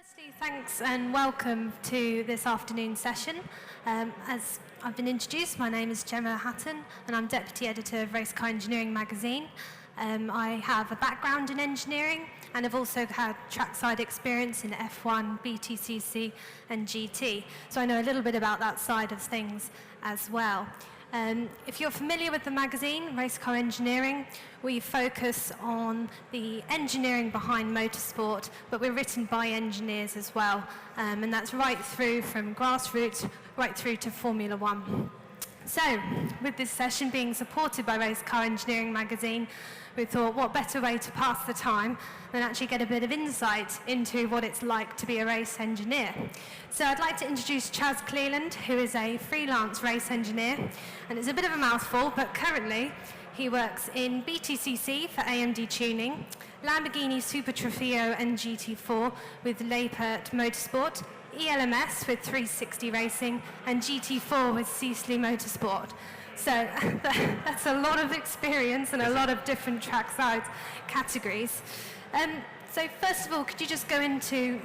Firstly, thanks and welcome to this afternoon's session. As I've been introduced, my name is Gema, Hatton, and I'm Deputy Editor of Racecar Engineering magazine. I have a background in engineering and have also had trackside experience in F1, BTCC and GT, so I know a little bit about that side of things as well. If you're familiar with the magazine, Racecar Engineering, we focus on the engineering behind motorsport, but we're written by engineers as well, and that's right through from grassroots right through to Formula One. So, with this session being supported by Racecar Engineering magazine, we thought what better way to pass the time than actually get a bit of insight into what it's like to be a race engineer. So I'd like to introduce Chaz Cleland, who is a freelance race engineer, and it's a bit of a mouthful, but currently he works in BTCC for AMD tuning, Lamborghini Super Trofeo and GT4 with Leipert Motorsport, ELMS with 360 Racing, and GT4 with Seasley Motorsport. So that's a lot of experience and a lot of different trackside categories. So first of all, could you just go into,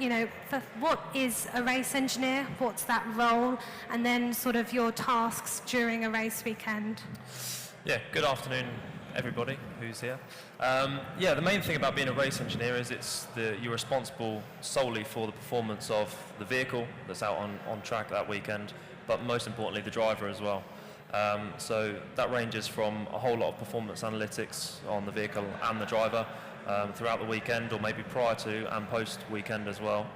what is a race engineer? What's that role? And then sort of your tasks during a race weekend. Yeah, good afternoon, everybody who's here. The main thing about being a race engineer is you're responsible solely for the performance of the vehicle that's out on track that weekend, but most importantly, the driver as well. So that ranges from a whole lot of performance analytics on the vehicle and the driver throughout the weekend, or maybe prior to and post weekend as well.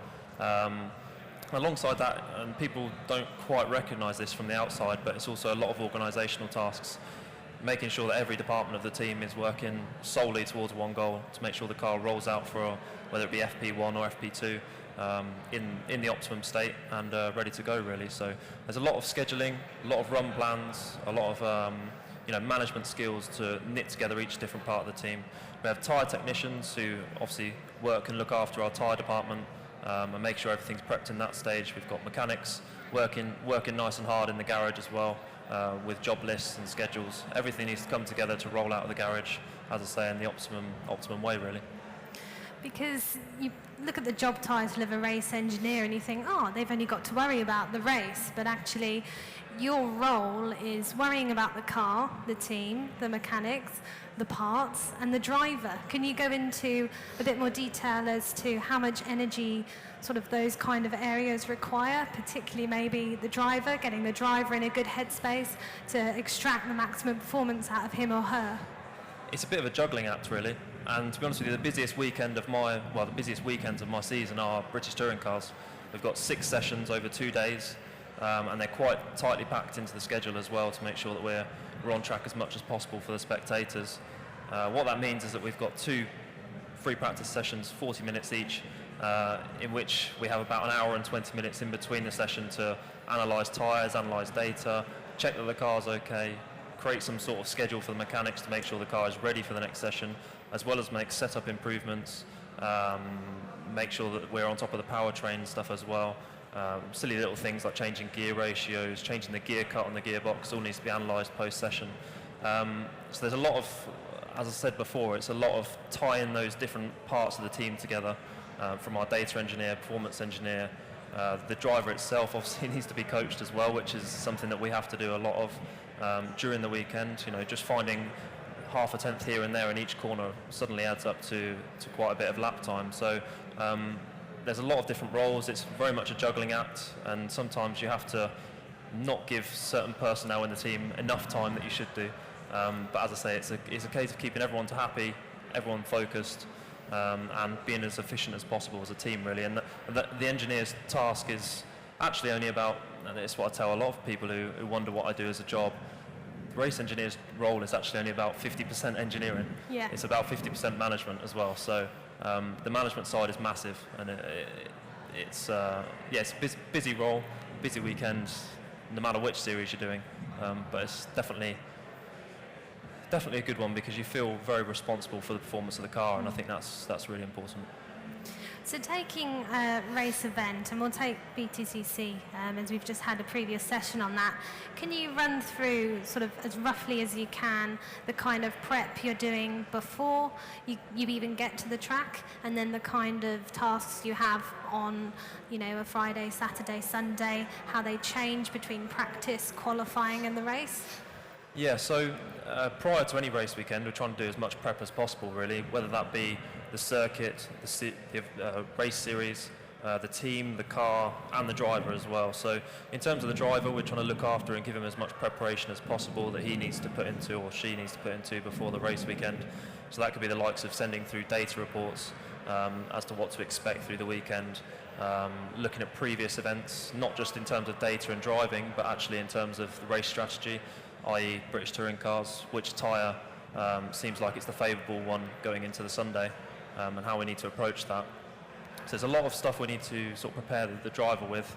Alongside that, and people don't quite recognise this from the outside, but it's also a lot of organisational tasks, making sure that every department of the team is working solely towards one goal to make sure the car rolls out for whether it be FP1 or FP2 in the optimum state and ready to go, really. So there's a lot of scheduling, a lot of run plans, a lot of management skills to knit together each different part of the team. We have tyre technicians who obviously work and look after our tyre department and make sure everything's prepped in that stage. We've got mechanics working nice and hard in the garage as well, with job lists and schedules. Everything needs to come together to roll out of the garage, as I say, in the optimum way, really. Because you look at the job title of a race engineer and you think, they've only got to worry about the race, but actually your role is worrying about the car, the team, the mechanics, the parts, and the driver. Can you go into a bit more detail as to how much energy sort of those kind of areas require, particularly maybe the driver, getting the driver in a good headspace to extract the maximum performance out of him or her? It's a bit of a juggling act, really. And to be honest with you, the busiest weekends of my season are British touring cars. We've got 6 sessions over 2 days, and they're quite tightly packed into the schedule as well to make sure that we're on track as much as possible for the spectators. What that means is that we've got 2 free practice sessions, 40 minutes each, in which we have about an hour and 20 minutes in between the session to analyse tyres, analyse data, check that the car's okay, create some sort of schedule for the mechanics to make sure the car is ready for the next session, as well as make setup improvements, make sure that we're on top of the powertrain stuff as well. Silly little things like changing gear ratios, changing the gear cut on the gearbox, all needs to be analysed post-session. So there's a lot of, as I said before, it's a lot of tying those different parts of the team together, from our data engineer, performance engineer. The driver itself obviously needs to be coached as well, which is something that we have to do a lot of during the weekend. Just finding half a tenth here and there in each corner suddenly adds up to quite a bit of lap time. So there's a lot of different roles. It's very much a juggling act, and sometimes you have to not give certain personnel in the team enough time that you should do. But as I say, it's a case of keeping everyone happy, everyone focused, and being as efficient as possible as a team, really. And the engineer's task is actually only about, and it's what I tell a lot of people who wonder what I do as a job, the race engineer's role is actually only about 50% engineering. Yeah. It's about 50% management as well. So the management side is massive, and it's a busy role, busy weekend, no matter which series you're doing. But it's definitely a good one because you feel very responsible for the performance of the car, and I think that's really important. So taking a race event, and we'll take BTCC as we've just had a previous session on that, can you run through sort of as roughly as you can the kind of prep you're doing before you even get to the track, and then the kind of tasks you have on, you know, a Friday, Saturday, Sunday, how they change between practice, qualifying and the race? Yeah, so prior to any race weekend, we're trying to do as much prep as possible, really, whether that be the circuit, the race series, the team, the car, and the driver as well. So in terms of the driver, we're trying to look after and give him as much preparation as possible that he needs to put into, or she needs to put into, before the race weekend. So that could be the likes of sending through data reports as to what to expect through the weekend, looking at previous events, not just in terms of data and driving, but actually in terms of the race strategy, i.e. British touring cars, which tyre seems like it's the favourable one going into the Sunday, and how we need to approach that. So there's a lot of stuff we need to sort of prepare the driver with.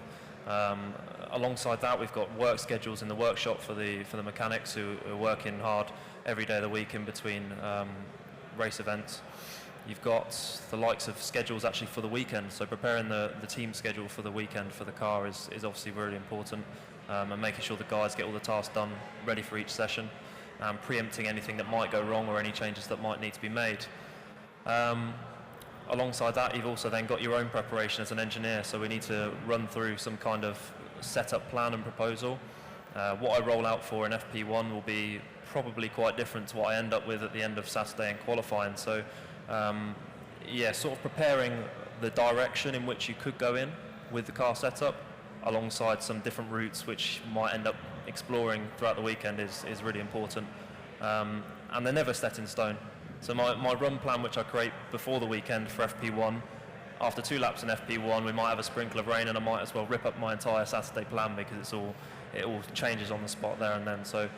Alongside that, we've got work schedules in the workshop for the mechanics who are working hard every day of the week in between race events. You've got the likes of schedules actually for the weekend, so preparing the team schedule for the weekend for the car is obviously really important, and making sure the guys get all the tasks done, ready for each session, and preempting anything that might go wrong or any changes that might need to be made. Alongside that, you've also then got your own preparation as an engineer, so we need to run through some kind of setup plan and proposal. What I roll out for in FP1 will be probably quite different to what I end up with at the end of Saturday in qualifying. So yeah, sort of preparing the direction in which you could go in with the car setup, alongside some different routes which you might end up exploring throughout the weekend is really important. And they're never set in stone. So my run plan, which I create before the weekend for FP1, after 2 laps in FP1, we might have a sprinkle of rain and I might as well rip up my entire Saturday plan because it all changes on the spot there and then. So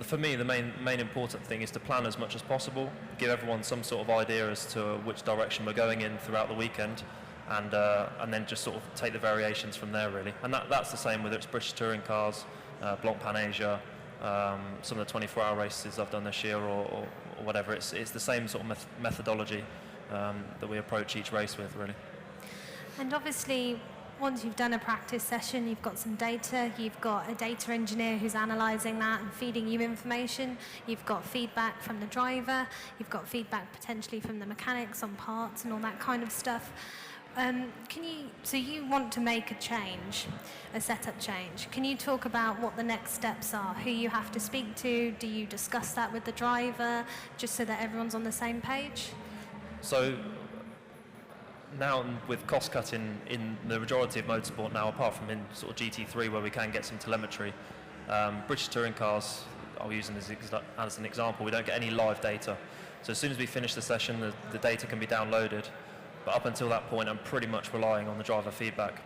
for me, the main important thing is to plan as much as possible, give everyone some sort of idea as to which direction we're going in throughout the weekend, and then just sort of take the variations from there, really. And that's the same whether it's British touring cars, Blancpain Asia, some of the 24-hour races I've done this year, or whatever. It's the same sort of methodology that we approach each race with, really. And obviously, once you've done a practice session, you've got some data, you've got a data engineer who's analysing that and feeding you information, you've got feedback from the driver, you've got feedback potentially from the mechanics on parts and all that kind of stuff. So you want to make a change, a setup change. Can you talk about what the next steps are, who you have to speak to? Do you discuss that with the driver, just so that everyone's on the same page? So now, with cost cutting in the majority of motorsport now, apart from in sort of GT3 where we can get some telemetry, British touring cars, I'll use them as an example, we don't get any live data. So as soon as we finish the session, the data can be downloaded. But up until that point, I'm pretty much relying on the driver feedback.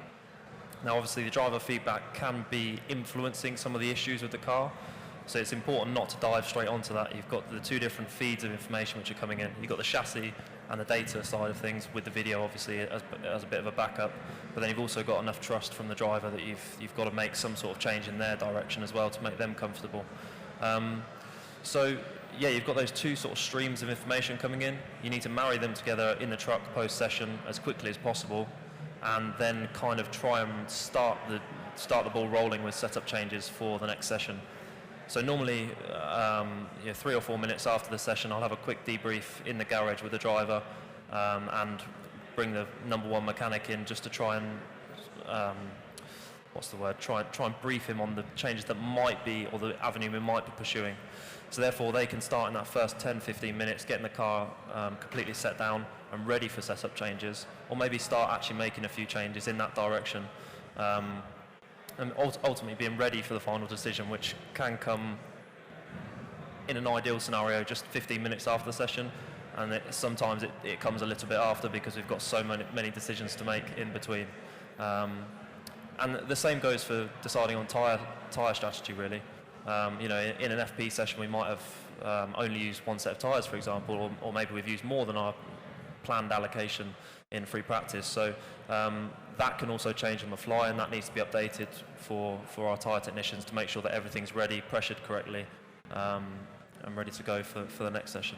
Now, obviously, the driver feedback can be influencing some of the issues with the car, so it's important not to dive straight onto that. You've got the 2 different feeds of information which are coming in. You've got the chassis and the data side of things, with the video, obviously, as a bit of a backup. But then you've also got enough trust from the driver that you've got to make some sort of change in their direction as well to make them comfortable. So yeah, you've got those 2 sort of streams of information coming in. You need to marry them together in the truck post-session as quickly as possible, and then kind of try and start the ball rolling with setup changes for the next session. So normally, 3 or 4 minutes after the session, I'll have a quick debrief in the garage with the driver, and bring the number 1 mechanic in just to try and try and brief him on the changes that might be, or the avenue we might be pursuing. So therefore, they can start in that first 10-15 minutes getting the car completely set down and ready for setup changes, or maybe start actually making a few changes in that direction, and ultimately being ready for the final decision, which can come in an ideal scenario just 15 minutes after the session, and sometimes it comes a little bit after because we've got so many decisions to make in between. And the same goes for deciding on tyre strategy, really. In an FP session, we might have only used 1 set of tyres, for example, or maybe we've used more than our planned allocation in free practice. So that can also change on the fly, and that needs to be updated for our tyre technicians to make sure that everything's ready, pressured correctly, and ready to go for the next session.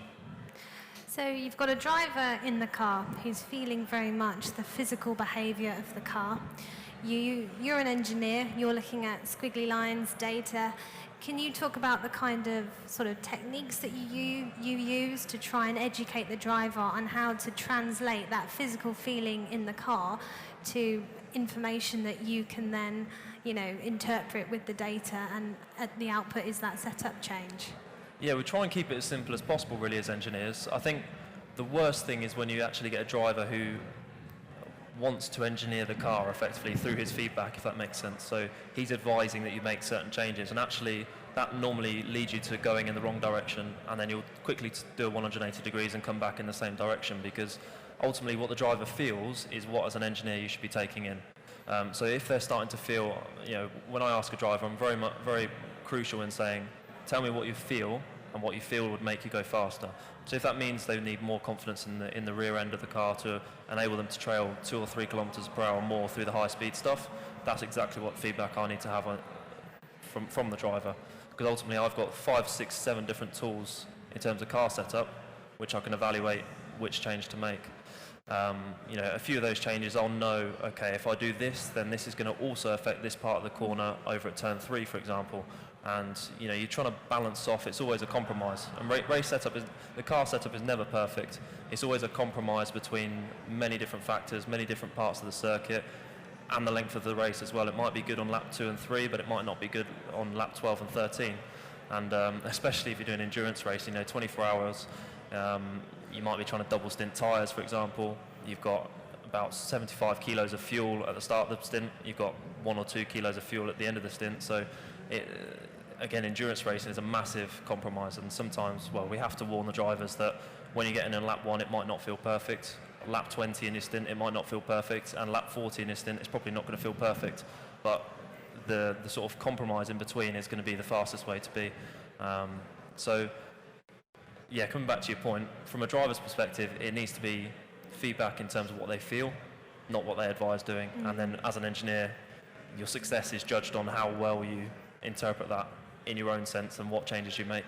So you've got a driver in the car who's feeling very much the physical behaviour of the car. You're an engineer, you're looking at squiggly lines, data. Can you talk about the kind of sort of techniques that you use to try and educate the driver on how to translate that physical feeling in the car to information that you can then, interpret with the data, and at the output is that setup change? Yeah, we try and keep it as simple as possible, really, as engineers. I think the worst thing is when you actually get a driver who wants to engineer the car effectively through his feedback, if that makes sense. So he's advising that you make certain changes, and actually that normally leads you to going in the wrong direction, and then you'll quickly do a 180 degrees and come back in the same direction, because ultimately what the driver feels is what, as an engineer, you should be taking in. So if they're starting to feel, when I ask a driver, I'm very crucial in saying, tell me what you feel, and what you feel would make you go faster. So if that means they need more confidence in the rear end of the car to enable them to trail 2 or 3 kilometers per hour more through the high-speed stuff, that's exactly what feedback I need to have from the driver. Because ultimately I've got 5, 6, 7 different tools in terms of car setup, which I can evaluate which change to make. A few of those changes I'll know, okay, if I do this, then this is going to also affect this part of the corner over at turn 3, for example. And you're trying to balance off. It's always a compromise. And the car setup is never perfect. It's always a compromise between many different factors, many different parts of the circuit, and the length of the race as well. It might be good on lap 2 and 3, but it might not be good on lap 12 and 13. And especially if you're doing endurance racing, 24 hours, you might be trying to double stint tyres, for example. You've got about 75 kilos of fuel at the start of the stint. You've got 1 or 2 kilos of fuel at the end of the stint. So again, endurance racing is a massive compromise, and sometimes, we have to warn the drivers that when you get in lap 1, it might not feel perfect. Lap 20 in your stint, it might not feel perfect, and lap 40 in your stint, it's probably not going to feel perfect. But the sort of compromise in between is going to be the fastest way to be. Coming back to your point, from a driver's perspective, it needs to be feedback in terms of what they feel, not what they advise doing. And then as an engineer, your success is judged on how well you interpret that in your own sense and what changes you make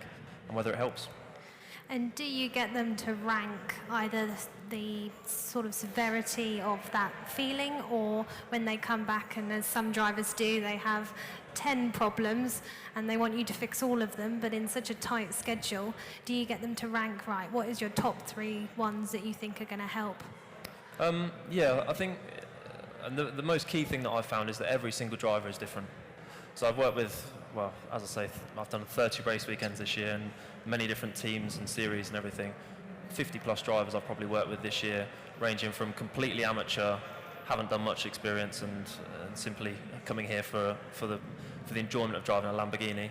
and whether it helps. And do you get them to rank either the sort of severity of that feeling, or when they come back, and as some drivers do, they have 10 problems and they want you to fix all of them, but in such a tight schedule, do you get them to rank, right, what is your top 3 ones that you think are going to help? I think the most key thing that I've found is that every single driver is different. So I've worked with, as I say, I've done 30 race weekends this year and many different teams and series and everything. 50 plus drivers I've probably worked with this year, ranging from completely amateur, haven't done much experience and simply coming here for the enjoyment of driving a Lamborghini,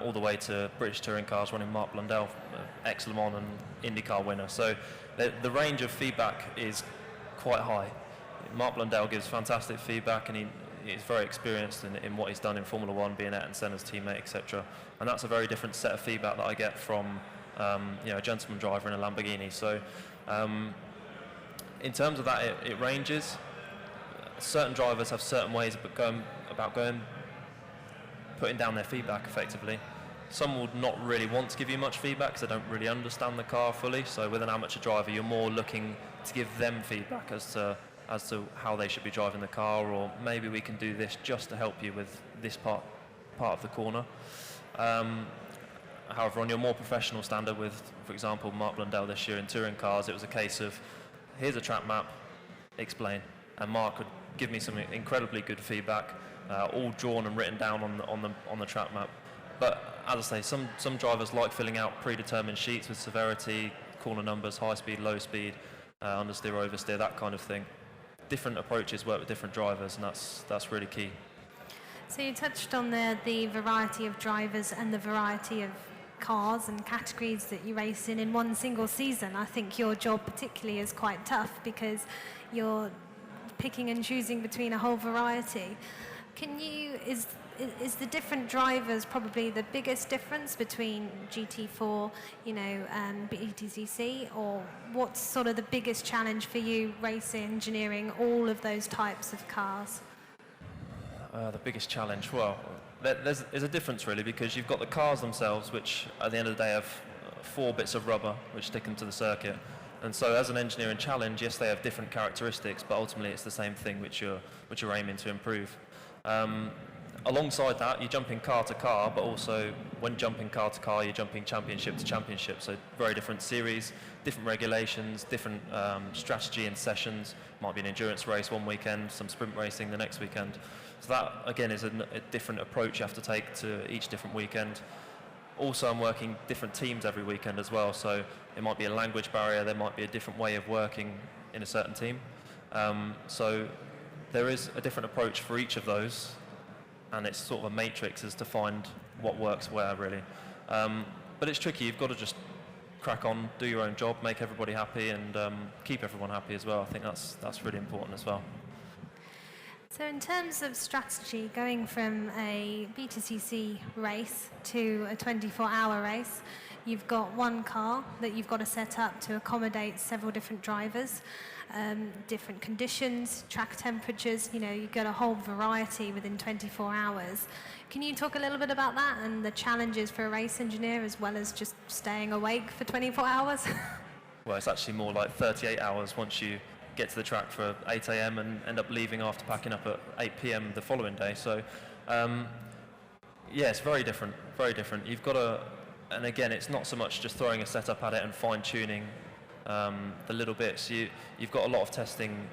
all the way to British touring cars, running Mark Blundell, ex-Le Mans and IndyCar winner. So the range of feedback is quite high. Mark Blundell gives fantastic feedback, and he's very experienced in what he's done in Formula 1, being Ayrton Senna's teammate, etc. And that's a very different set of feedback that I get from a gentleman driver in a Lamborghini. So in terms of that, it ranges. Certain drivers have certain ways about putting down their feedback effectively. Some would not really want to give you much feedback because they don't really understand the car fully. So with an amateur driver, you're more looking to give them feedback as to how they should be driving the car, or maybe we can do this just to help you with this part of the corner. However, on your more professional standard with, for example, Mark Blundell this year in touring cars, it was a case of, here's a track map, explain. And Mark would give me some incredibly good feedback, all drawn and written down on the track map. But as I say, some drivers like filling out predetermined sheets with severity, corner numbers, high speed, low speed, understeer, oversteer, that kind of thing. Different approaches work with different drivers, and that's really key. So you touched on the variety of drivers and the variety of cars and categories that you race in one single season. I think your job particularly is quite tough because you're picking and choosing between a whole variety. Is the different drivers probably the biggest difference between GT4, BTCC, or what's sort of the biggest challenge for you racing, engineering all of those types of cars? The biggest challenge, there's a difference really, because you've got the cars themselves, which at the end of the day have 4 bits of rubber which stick into the circuit. And so as an engineering challenge, yes, they have different characteristics, but ultimately it's the same thing which you're aiming to improve. Alongside that, you're jumping car to car, but also when jumping car to car, you're jumping championship to championship. So very different series, different regulations, different strategy and sessions. Might be an endurance race one weekend, some sprint racing the next weekend. So that, again, is a different approach you have to take to each different weekend. Also, I'm working different teams every weekend as well. So it might be a language barrier, there might be a different way of working in a certain team. So there is a different approach for each of those, and it's sort of a matrix as to find what works where, really. But it's tricky. You've got to just crack on, do your own job, make everybody happy, and keep everyone happy as well. I think that's really important as well. So in terms of strategy, going from a BTCC race to a 24-hour race, you've got one car that you've got to set up to accommodate several different drivers, different conditions, track temperatures. You get a whole variety within 24 hours. Can you talk a little bit about that and the challenges for a race engineer, as well as just staying awake for 24 hours? Well, it's actually more like 38 hours once you get to the track for 8 a.m. and end up leaving after packing up at 8 p.m. the following day. So, yeah, it's very different, very different. You've got to, and again, it's not so much just throwing a setup at it and fine-tuning the little bits. You've got a lot of testing.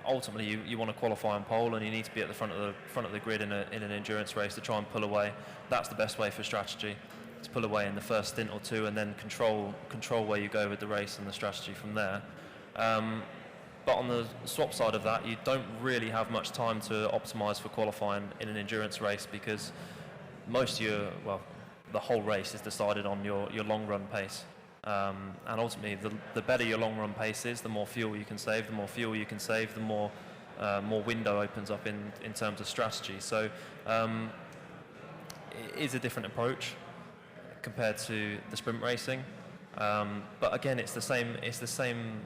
Ultimately, you want to qualify on pole, and you need to be at the front of the grid in an endurance race to try and pull away. That's the best way for strategy, to pull away in the first stint or two, and then control where you go with the race and the strategy from there. But on the swap side of that, you don't really have much time to optimise for qualifying in an endurance race, because the whole race is decided on your long run pace. And ultimately, the better your long run pace is, the more fuel you can save. The more fuel you can save, the more window opens up in terms of strategy. So it is a different approach compared to the sprint racing. But again, it's the same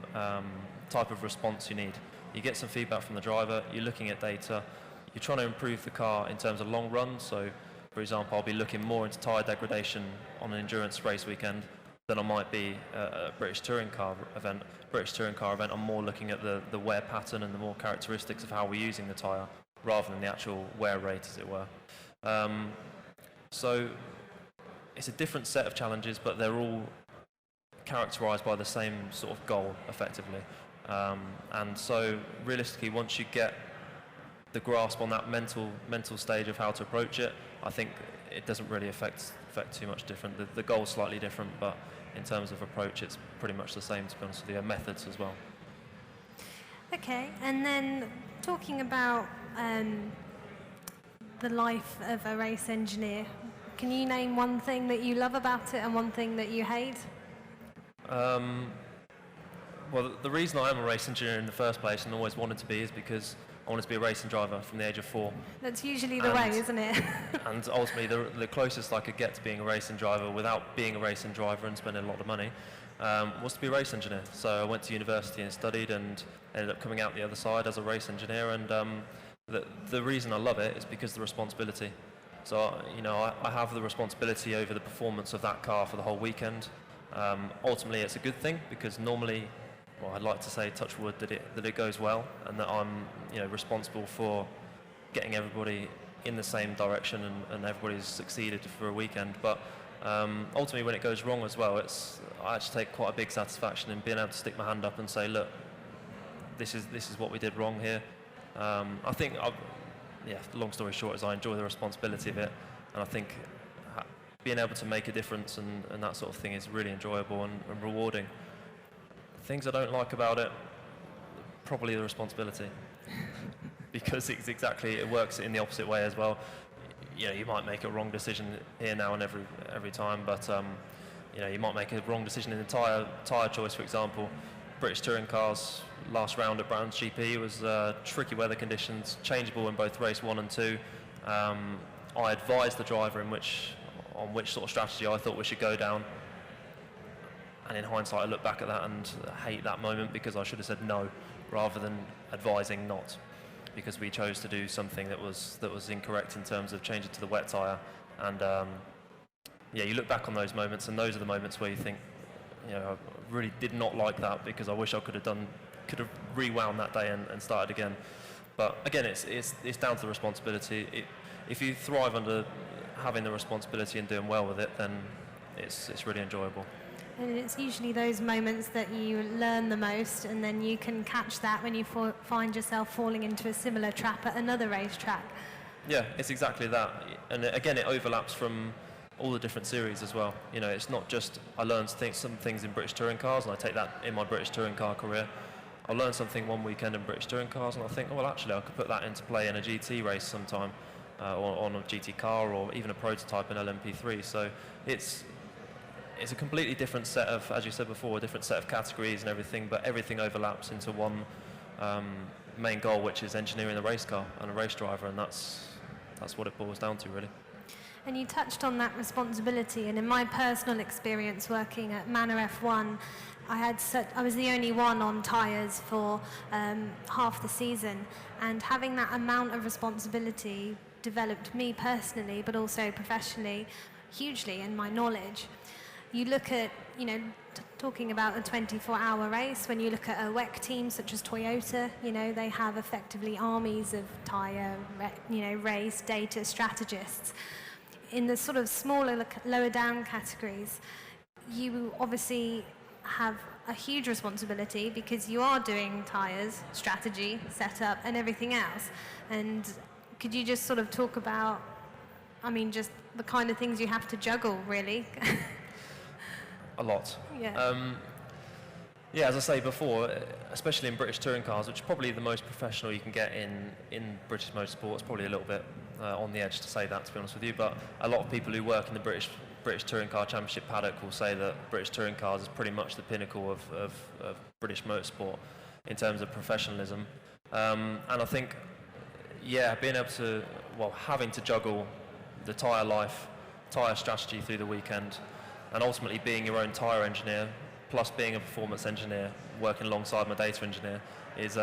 type of response you need. You get some feedback from the driver, you're looking at data, you're trying to improve the car in terms of long run. So, for example, I'll be looking more into tyre degradation on an endurance race weekend than I might be a British Touring Car event. British Touring Car event, I'm more looking at the wear pattern and the more characteristics of how we're using the tyre, rather than the actual wear rate, as it were. So it's a different set of challenges, but they're all characterised by the same sort of goal, effectively. And so realistically, once you get the grasp on that mental stage of how to approach it, I think it doesn't really affect too much different. The goal's slightly different, but in terms of approach, it's pretty much the same, to be honest with you. Methods as well. Okay, and then talking about the life of a race engineer, can you name one thing that you love about it and one thing that you hate? Well, the reason I am a race engineer in the first place, and always wanted to be, is because I wanted to be a racing driver from the age of 4. That's usually the way, isn't it? And ultimately, the closest I could get to being a racing driver without being a racing driver and spending a lot of money was to be a race engineer. So I went to university and studied, and ended up coming out the other side as a race engineer. And the reason I love it is because of the responsibility. So I have the responsibility over the performance of that car for the whole weekend. Ultimately, it's a good thing, because normally, well, I'd like to say, touch wood, that it goes well, and that I'm responsible for getting everybody in the same direction, and everybody's succeeded for a weekend. But ultimately, when it goes wrong as well, I actually take quite a big satisfaction in being able to stick my hand up and say, look, this is what we did wrong here. I think, long story short, is I enjoy the responsibility of it, and I think being able to make a difference and that sort of thing is really enjoyable and rewarding. Things I don't like about it, probably the responsibility, because it works in the opposite way as well. You might make a wrong decision here, now, and every time, but you might make a wrong decision in the tyre choice, for example. British Touring Cars last round at Brown's GP was tricky weather conditions, changeable in both race 1 and 2. I advised the driver on which sort of strategy I thought we should go down. And in hindsight, I look back at that and hate that moment, because I should have said no rather than advising not, because we chose to do something that was incorrect in terms of changing to the wet tyre, and yeah, you look back on those moments, and those are the moments where you think, I really did not like that, because I wish I could have rewound that day and started again. But again, it's down to the responsibility. If you thrive under having the responsibility and doing well with it, then it's really enjoyable. And it's usually those moments that you learn the most, and then you can catch that when you find yourself falling into a similar trap at another racetrack. Yeah, it's exactly that. And again, it overlaps from all the different series as well. It's not just I learned some things in British touring cars, and I take that in my British touring car career. I'll learn something one weekend in British touring cars, and I think, well, actually, I could put that into play in a GT race sometime, or on a GT car, or even a prototype in LMP3. So it's a completely different set of, as you said before, a different set of categories and everything, but everything overlaps into one main goal, which is engineering a race car and a race driver, and that's what it boils down to, really. And you touched on that responsibility, and in my personal experience working at Manor F1, I was the only one on tyres for half the season, and having that amount of responsibility developed me personally, but also professionally, hugely in my knowledge. You look at, talking about a 24-hour race, when you look at a WEC team such as Toyota, they have effectively armies of tyre, race, data strategists. In the sort of smaller, lower down categories, you obviously have a huge responsibility because you are doing tyres, strategy, setup, and everything else. And could you just sort of talk about, just the kind of things you have to juggle, really? A lot. Yeah. Yeah, as I say before, especially in British touring cars, which is probably the most professional you can get in British motorsport. It's probably a little bit on the edge to say that, to be honest with you, but a lot of people who work in the British Touring Car Championship paddock will say that British touring cars is pretty much the pinnacle of British motorsport in terms of professionalism. And I think, being able to, having to juggle the tyre life, tyre strategy through the weekend, and ultimately being your own tyre engineer, plus being a performance engineer, working alongside my data engineer, is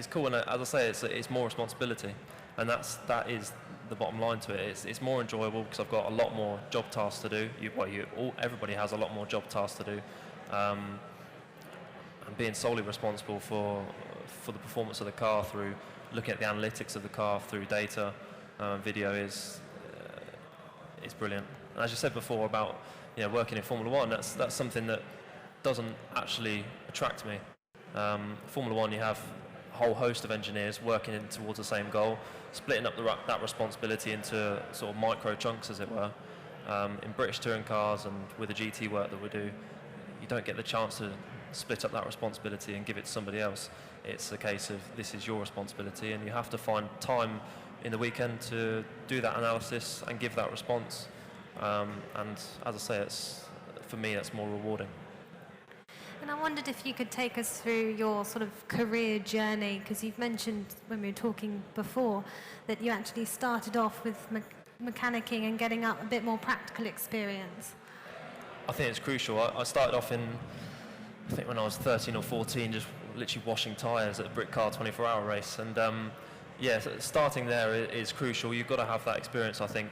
cool. And as I say, it's more responsibility, and that is the bottom line to it. It's more enjoyable because I've got a lot more job tasks to do. Everybody has a lot more job tasks to do, and being solely responsible for the performance of the car through looking at the analytics of the car through data, video is brilliant. And as you said before about working in Formula One, that's something that doesn't actually attract me. Formula One, you have a whole host of engineers working towards the same goal, splitting up that responsibility into sort of micro chunks, as it were. In British touring cars and with the GT work that we do, you don't get the chance to split up that responsibility and give it to somebody else. It's a case of this is your responsibility, and you have to find time in the weekend to do that analysis and give that response. And as I say, for me, that's more rewarding. And I wondered if you could take us through your sort of career journey, because you've mentioned when we were talking before that you actually started off with mechanicking and getting up a bit more practical experience. I think it's crucial. I started off I think when I was 13 or 14, just literally washing tyres at a brick car 24-hour race. And starting there is crucial. You've got to have that experience, I think.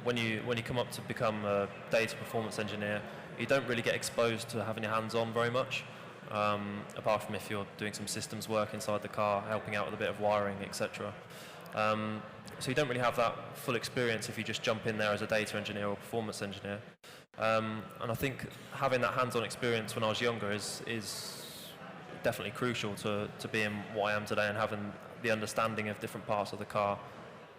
When you come up to become a data performance engineer, you don't really get exposed to having your hands on very much, apart from if you're doing some systems work inside the car, helping out with a bit of wiring, etc. So you don't really have that full experience if you just jump in there as a data engineer or performance engineer. And I think having that hands-on experience when I was younger is definitely crucial to being what I am today and having the understanding of different parts of the car.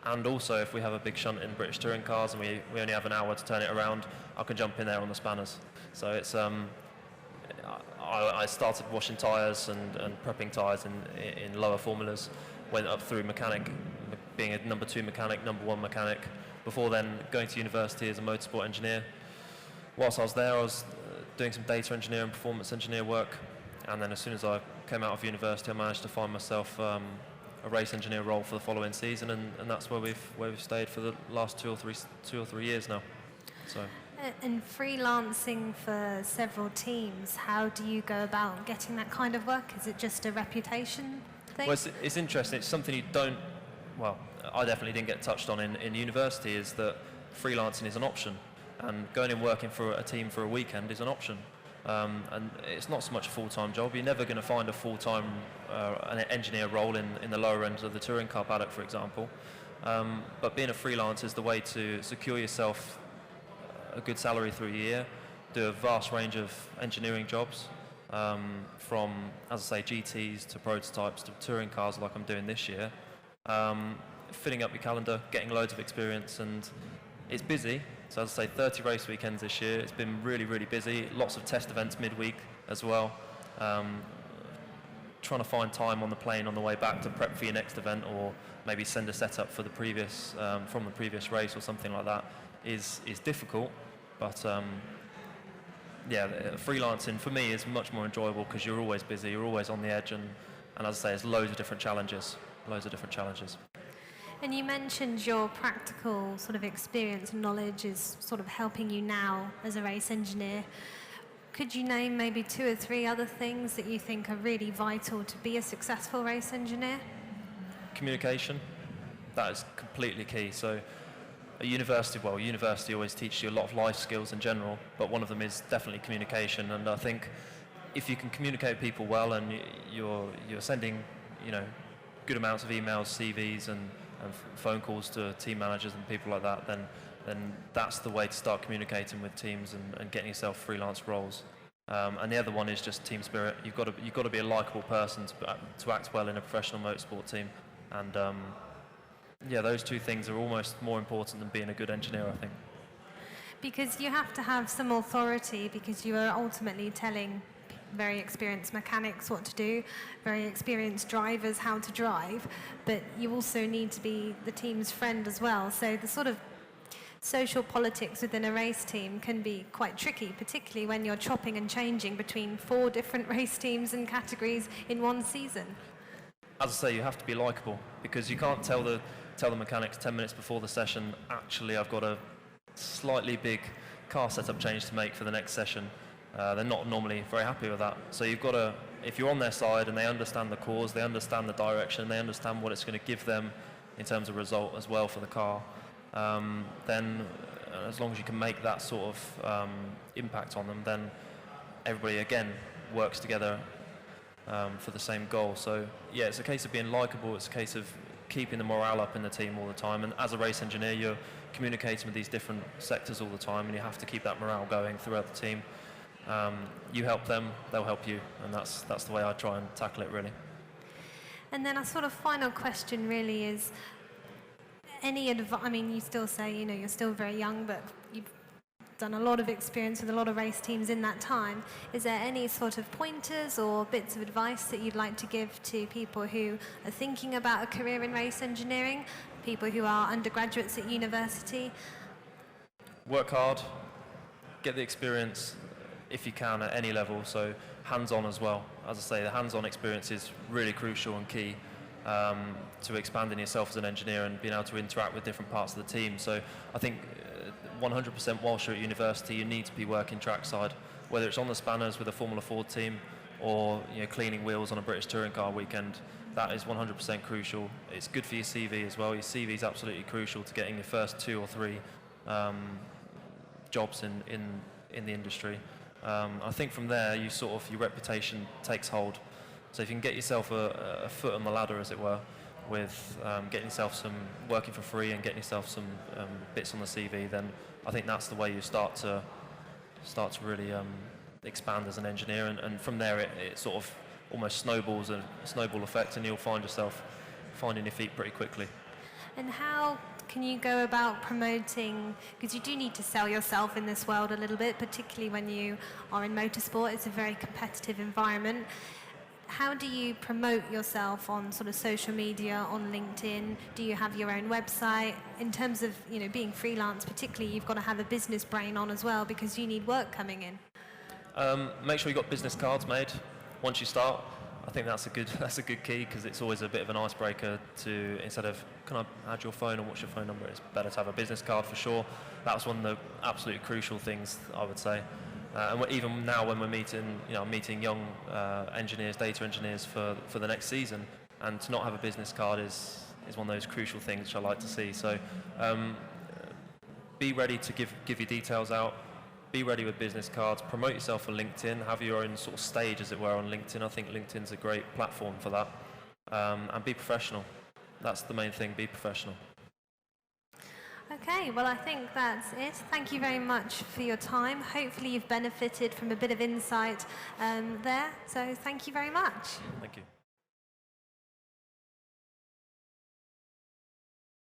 And also, if we have a big shunt in British touring cars and we only have an hour to turn it around, I can jump in there on the spanners. So it's I started washing tyres and prepping tyres in lower formulas, went up through mechanic, being a number 2 mechanic, number 1 mechanic, before then going to university as a motorsport engineer. Whilst I was there, I was doing some data engineer and performance engineer work, and then as soon as I came out of university, I managed to find myself a race engineer role for the following season, and that's where we've stayed for the last 2 or 3 years now. So. And freelancing for several teams, how do you go about getting that kind of work? Is it just a reputation thing? Well, it's interesting. It's something you don't. Well, I definitely didn't get touched on in university. Is that freelancing is an option, and going and working for a team for a weekend is an option. And it's not so much a full-time job. You're never going to find a full-time an engineer role in the lower end of the touring car paddock, for example. But being a freelance is the way to secure yourself a good salary through a year, do a vast range of engineering jobs, from, as I say, GTs to prototypes to touring cars like I'm doing this year, filling up your calendar, getting loads of experience, and it's busy. So as I say, 30 race weekends this year. It's been really, really busy. Lots of test events midweek as well. Trying to find time on the plane on the way back to prep for your next event, or maybe send a setup for the previous from the previous race or something like that is difficult. But yeah, freelancing for me is much more enjoyable because you're always busy, you're always on the edge, and as I say, there's loads of different challenges. And you mentioned your practical sort of experience and knowledge is sort of helping you now as a race engineer. Could you name maybe 2 or 3 other things that you think are really vital to be a successful race engineer? Communication, that is completely key. So at university always teaches you a lot of life skills in general, but one of them is definitely communication. And I think if you can communicate with people well, and you're sending, good amounts of emails, CVs, and phone calls to team managers and people like that, then that's the way to start communicating with teams and getting yourself freelance roles. And the other one is just team spirit. You've got to be a likable person to act well in a professional motorsport team. And yeah, those 2 things are almost more important than being a good engineer, I think. Because you have to have some authority, because you are ultimately telling very experienced mechanics what to do, very experienced drivers how to drive, but you also need to be the team's friend as well. So the sort of social politics within a race team can be quite tricky, particularly when you're chopping and changing between 4 different race teams and categories in one season. As I say, you have to be likable, because you can't tell the mechanics 10 minutes before the session, actually I've got a slightly big car setup change to make for the next session. They're not normally very happy with that. So you've got to, if you're on their side and they understand the cause, they understand the direction, they understand what it's going to give them in terms of result as well for the car, then as long as you can make that sort of impact on them, then everybody again works together for the same goal. So yeah, it's a case of being likable, it's a case of keeping the morale up in the team all the time, and as a race engineer you're communicating with these different sectors all the time, and you have to keep that morale going throughout the team. You help them, they'll help you, and that's the way I try and tackle it, really. And then a sort of final question really is, any advice, I mean, you still say, you're still very young, but you've done a lot of experience with a lot of race teams in that time. Is there any sort of pointers or bits of advice that you'd like to give to people who are thinking about a career in race engineering, people who are undergraduates at university? Work hard, get the experience if you can at any level, so hands-on as well. As I say, the hands-on experience is really crucial and key to expanding yourself as an engineer and being able to interact with different parts of the team. So I think 100% whilst you're at university, you need to be working trackside, whether it's on the spanners with a Formula Ford team or cleaning wheels on a British touring car weekend. That is 100% crucial. It's good for your CV as well. Your CV is absolutely crucial to getting your first 2 or 3 jobs in the industry. I think from there, your reputation takes hold. So if you can get yourself a foot on the ladder, as it were, with getting yourself some working for free and getting yourself some bits on the CV, then I think that's the way you start to really expand as an engineer. And from there, it sort of almost snowballs, a snowball effect, and you'll find yourself finding your feet pretty quickly. And how can you go about promoting, because you do need to sell yourself in this world a little bit, particularly when you are in motorsport. It's a very competitive environment. How do you promote yourself on sort of social media, on LinkedIn? Do you have your own website? In terms of being freelance particularly, you've got to have a business brain on as well, because you need work coming in. Make sure you've got business cards made once you start. I think that's a good key, because it's always a bit of an icebreaker to, instead of, can I add your phone and what's your phone number, it's better to have a business card for sure. That's one of the absolutely crucial things, I would say. And even now when we're meeting young engineers, data engineers for the next season, and to not have a business card is one of those crucial things which I like to see. So be ready to give your details out. Be ready with business cards. Promote yourself on LinkedIn. Have your own sort of stage, as it were, on LinkedIn. I think LinkedIn's a great platform for that. And be professional. That's the main thing. Be professional. Okay, well, I think that's it. Thank you very much for your time. Hopefully you've benefited from a bit of insight there. So thank you very much. Thank you.